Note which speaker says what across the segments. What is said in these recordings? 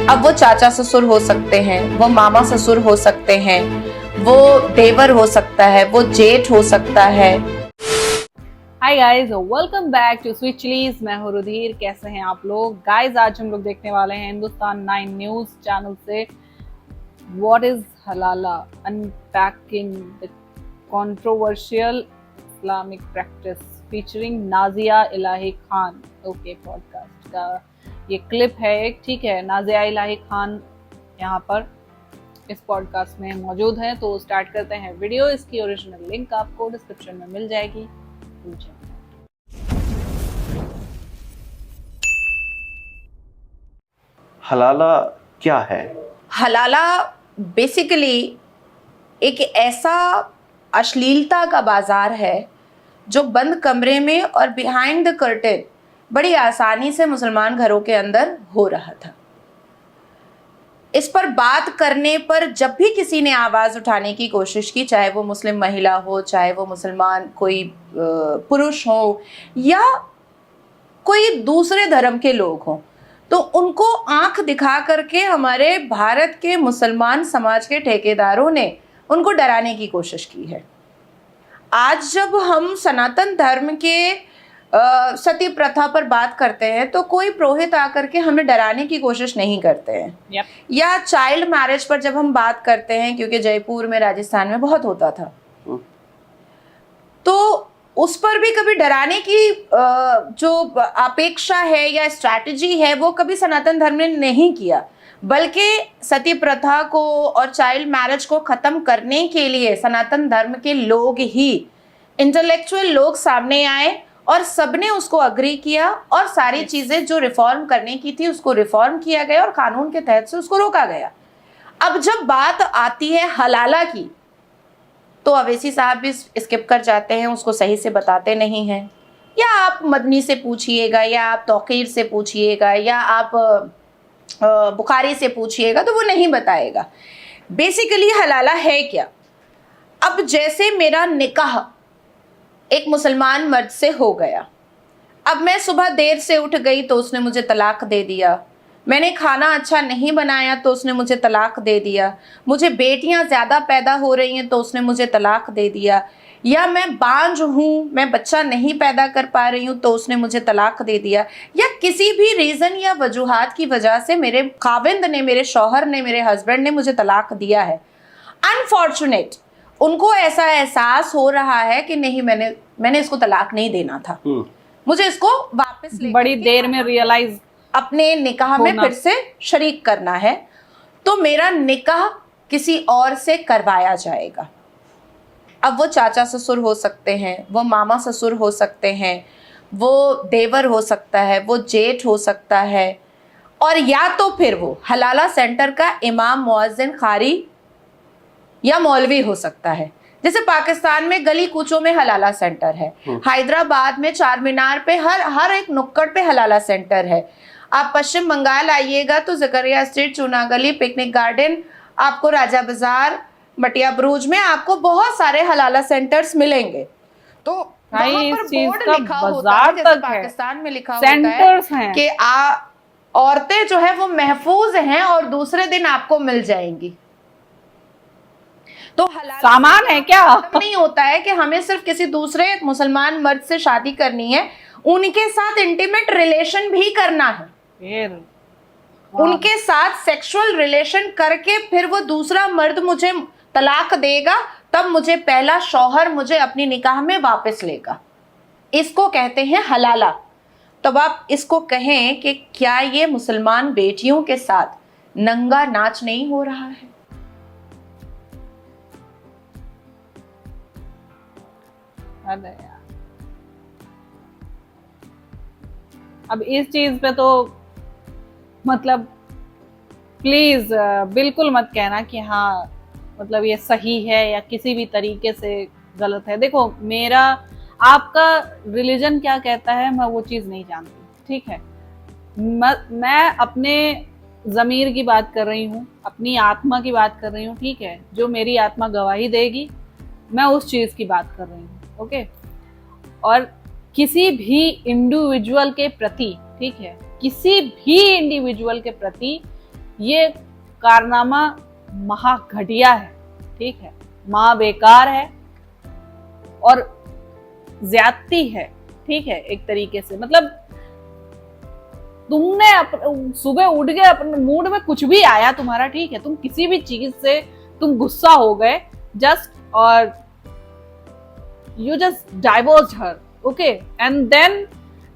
Speaker 1: अब वो चाचा ससुर हो सकते हैं, वो मामा ससुर हो सकते हैं, वो देवर हो सकता है, वो जेठ हो सकता है।
Speaker 2: Hi guys, welcome back to sweet chillies. मैं हूं रुधिर। कैसे हैं आप लोग गाइस? आज हम लोग देखने वाले हैं हिंदुस्तान 9 न्यूज चैनल से what is halala, unpacking the controversial Islamic practice featuring Nazia Ilahi Khan. Okay, podcast का ये क्लिप है एक, ठीक है। नाजिया इलाही खान यहाँ पर इस पॉडकास्ट में मौजूद है। तो स्टार्ट करते हैं वीडियो। इसकी ओरिजिनल लिंक आपको डिस्क्रिप्शन में मिल जाएगी।
Speaker 3: हलाला क्या है?
Speaker 1: हलाला बेसिकली एक ऐसा अश्लीलता का बाजार है जो बंद कमरे में और बिहाइंड द कर्टेन बड़ी आसानी से मुसलमान घरों के अंदर हो रहा था। इस पर बात करने पर जब भी किसी ने आवाज उठाने की कोशिश की, चाहे वो मुस्लिम महिला हो, चाहे वो मुसलमान कोई पुरुष हो या कोई दूसरे धर्म के लोग हों, तो उनको आंख दिखा करके हमारे भारत के मुसलमान समाज के ठेकेदारों ने उनको डराने की कोशिश की है। आज जब हम सनातन धर्म के सती प्रथा पर बात करते हैं तो कोई पुरोहित आकर के हमें डराने की कोशिश नहीं करते हैं। या चाइल्ड मैरिज पर जब हम बात करते हैं, क्योंकि जयपुर में, राजस्थान में बहुत होता था, तो उस पर भी कभी डराने की जो अपेक्षा है या स्ट्रैटेजी है वो कभी सनातन धर्म ने नहीं किया, बल्कि सती प्रथा को और चाइल्ड मैरिज को खत्म करने के लिए सनातन धर्म के लोग ही, इंटेलेक्चुअल लोग सामने आए और सबने उसको अग्री किया और सारी चीजें जो रिफॉर्म करने की थी उसको रिफॉर्म किया गया और कानून के तहत से उसको रोका गया। अब जब बात आती है हलाला की तो अवैसी साहब भी स्किप कर जाते हैं, उसको सही से बताते नहीं हैं। या आप मदनी से पूछिएगा, या आप तौकीर से पूछिएगा, या आप बुखारी से पूछिएगा तो वो नहीं बताएगा बेसिकली हलाला है क्या। अब जैसे मेरा निकाह एक मुसलमान मर्द से हो गया, अब मैं सुबह देर से उठ गई तो उसने मुझे तलाक दे दिया, मैंने खाना अच्छा नहीं बनाया तो उसने मुझे तलाक दे दिया, मुझे बेटियां ज़्यादा पैदा हो रही हैं तो उसने मुझे तलाक दे दिया, या मैं बांझ हूँ, मैं बच्चा नहीं पैदा कर पा रही हूँ तो उसने मुझे तलाक दे दिया, या किसी भी रीज़न या वजूहात की वजह से मेरे खाविंद ने, मेरे शौहर ने, मेरे हस्बैंड ने मुझे तलाक दिया है। अनफॉर्चुनेट उनको ऐसा एहसास हो रहा है कि नहीं, मैंने इसको तलाक नहीं देना था, मुझे इसको वापस
Speaker 2: बड़ी देर में रियलाइज
Speaker 1: अपने निकाह में फिर से शरीक करना है, तो मेरा निकाह किसी और से करवाया जाएगा। अब वो चाचा ससुर हो सकते हैं, वो मामा ससुर हो सकते हैं, वो देवर हो सकता है, वो जेठ हो सकता है, और या तो फिर वो हलाला सेंटर का इमाम, मुअज्जिन, कारी या मौलवी हो सकता है। जैसे पाकिस्तान में गली कूचों में हलाला सेंटर है, हैदराबाद में चार मीनार पे हर एक नुक्कड़ पे हलाला सेंटर है। आप पश्चिम बंगाल आइएगा तो जकरिया स्ट्रीट, चूना गली, पिकनिक गार्डन, आपको राजा बाजार, मटिया ब्रूज में आपको बहुत सारे हलाला सेंटर्स मिलेंगे। तो वहां पर बोर्ड लिखा होता है, जैसे पाकिस्तान में लिखा होता है कि औरतें जो है वो महफूज हैं और दूसरे दिन आपको मिल जाएंगी। तो
Speaker 2: सामान है क्या?
Speaker 1: नहीं होता है कि हमें सिर्फ किसी दूसरे मुसलमान मर्द से शादी करनी है, उनके साथ इंटीमेट रिलेशन भी करना है, उनके साथ सेक्सुअल रिलेशन करके फिर वो दूसरा मर्द मुझे तलाक देगा, तब मुझे पहला शौहर मुझे अपनी निकाह में वापस लेगा। इसको कहते हैं हलाला। तब आप इसको कहें कि क्या ये मुसलमान बेटियों के साथ नंगा नाच नहीं हो रहा है?
Speaker 2: अरे यार, अब इस चीज पे तो मतलब प्लीज बिल्कुल मत कहना कि हाँ मतलब ये सही है या किसी भी तरीके से गलत है। देखो, मेरा आपका रिलीजन क्या कहता है मैं वो चीज नहीं जानती, ठीक है। मैं अपने ज़मीर की बात कर रही हूँ, अपनी आत्मा की बात कर रही हूँ, ठीक है। जो मेरी आत्मा गवाही देगी मैं उस चीज की बात कर रही हूँ, ओके। और किसी भी इंडिविजुअल के प्रति, ठीक है, किसी भी इंडिविजुअल के प्रति ये कारनामा महा घटिया है, ठीक है, महा बेकार है और ज्यादती है, ठीक है। एक तरीके से मतलब तुमने सुबह उठ गए अपने मूड में कुछ भी आया तुम्हारा, ठीक है, तुम किसी भी चीज से तुम गुस्सा हो गए जस्ट, और you just divorce her, okay, and then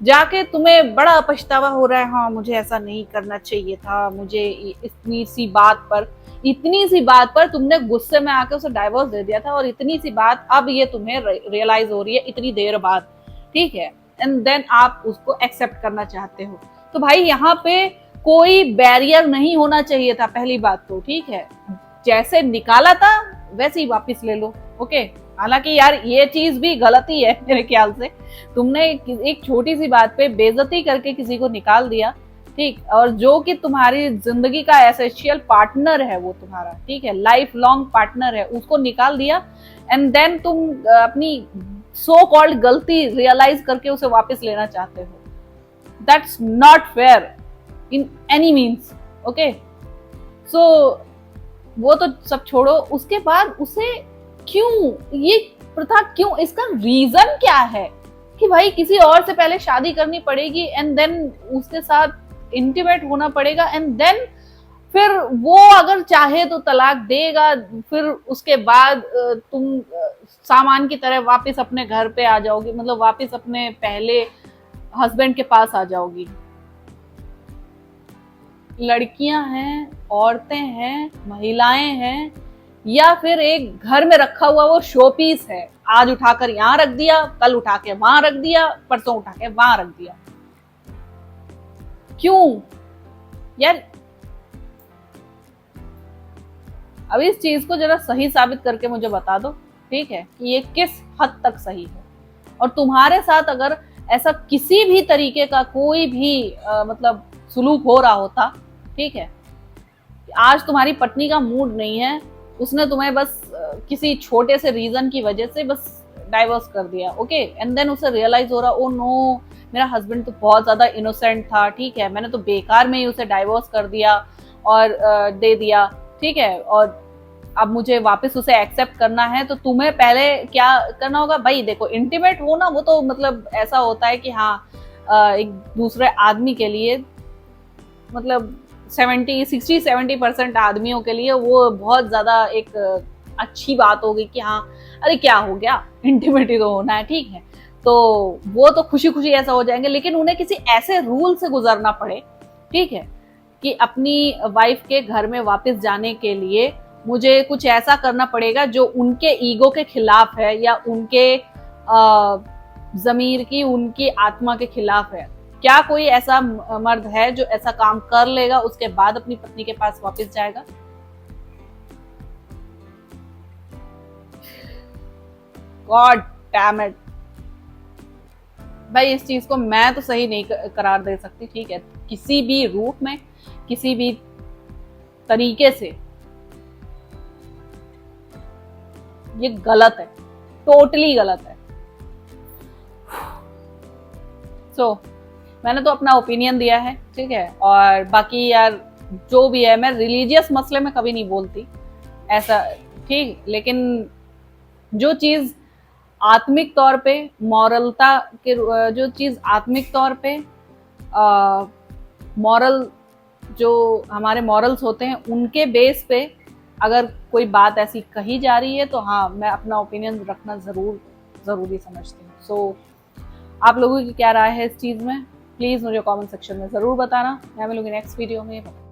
Speaker 2: जाके तुम्हें बड़ा पछतावा हो रहा है, हाँ मुझे ऐसा नहीं करना चाहिए था, मुझे इतनी सी बात पर तुमने गुस्से में आके उसे डाइवोर्स दे दिया था, और इतनी सी बात अब ये तुम्हें रियलाइज हो रही है इतनी देर बाद, ठीक है, एंड देन आप उसको एक्सेप्ट करना चाहते हो। तो भाई यहाँ पे कोई बैरियर नहीं होना चाहिए था, पहली बात तो, ठीक है, जैसे निकाला था वैसे ही वापस ले लो, ओके। हालांकि यार ये चीज भी गलती है मेरे ख्याल से, तुमने एक छोटी सी बात पे बेइज्जती करके किसी को निकाल दिया, ठीक, और जो कि तुम्हारी जिंदगी का एसेंशियल पार्टनर है वो तुम्हारा, ठीक है, लाइफ लॉन्ग पार्टनर है, उसको निकाल दिया, एंड देन तुम अपनी सो कॉल्ड गलती रियलाइज करके उसे वापस लेना चाहते हो। That's not fair in any means, okay. So वो तो सब छोड़ो, उसके बाद उसे क्यों ये प्रथा, क्यों, इसका रीजन क्या है कि भाई किसी और से पहले शादी करनी पड़ेगी एंड देन उसके साथ इंटीमेट होना पड़ेगा, एंड देन फिर वो अगर चाहे तो तलाक देगा, फिर उसके बाद तुम सामान की तरह वापस अपने घर पे आ जाओगी, मतलब वापस अपने पहले हस्बैंड के पास आ जाओगी। लड़कियां हैं, औरतें हैं, महिलाएं हैं, या फिर एक घर में रखा हुआ वो शो पीस है, आज उठाकर यहां रख दिया, कल उठा के वहां रख दिया, परसों उठा के वहां रख दिया, क्यों यार? अब इस चीज को जरा सही साबित करके मुझे बता दो, ठीक है, कि ये किस हद तक सही है, और तुम्हारे साथ अगर ऐसा किसी भी तरीके का कोई भी मतलब सुलूक हो रहा होता, ठीक है, आज तुम्हारी पत्नी का मूड नहीं है, उसने तुम्हें बस किसी छोटे से रीजन की वजह से बस डाइवोर्स कर दिया, ओके, एंड देन उसे रियलाइज हो रहा, ओ नो मेरा हस्बैंड तो बहुत ज्यादा इनोसेंट था, ठीक है, मैंने तो बेकार में ही उसे डाइवोर्स कर दिया और दे दिया, ठीक है, और अब मुझे वापस उसे एक्सेप्ट करना है, तो तुम्हें पहले क्या करना होगा भाई? देखो, इंटीमेट होना वो तो मतलब ऐसा होता है कि हाँ एक दूसरे आदमी के लिए, मतलब 60-70% आदमियों के लिए वो बहुत ज्यादा एक अच्छी बात होगी कि हाँ अरे क्या हो गया, इंटीमेटी तो होना है, ठीक है, तो वो तो खुशी खुशी ऐसा हो जाएंगे, लेकिन उन्हें किसी ऐसे रूल से गुजरना पड़े, ठीक है, कि अपनी वाइफ के घर में वापस जाने के लिए मुझे कुछ ऐसा करना पड़ेगा जो उनके ईगो के खिलाफ है, या उनके जमीर की, उनकी आत्मा के खिलाफ है। क्या कोई ऐसा मर्द है जो ऐसा काम कर लेगा, उसके बाद अपनी पत्नी के पास वापस जाएगा? गॉड डैम इट भाई, इस चीज को मैं तो सही नहीं करार दे सकती, ठीक है, किसी भी रूप में, किसी भी तरीके से ये गलत है, टोटली गलत है। सो मैंने तो अपना ओपिनियन दिया है, ठीक है, और बाकी यार जो भी है, मैं रिलीजियस मसले में कभी नहीं बोलती ऐसा, ठीक, लेकिन जो चीज आत्मिक तौर पे मॉरलता के, जो चीज आत्मिक तौर पे मॉरल, जो हमारे मॉरल्स होते हैं, उनके बेस पे अगर कोई बात ऐसी कही जा रही है तो हाँ मैं अपना ओपिनियन रखना जरूरी समझती हूँ। सो आप लोगों की क्या राय है इस चीज में, प्लीज मुझे कमेंट सेक्शन में जरूर बताना। मैं मिलूंगी नेक्स्ट वीडियो में।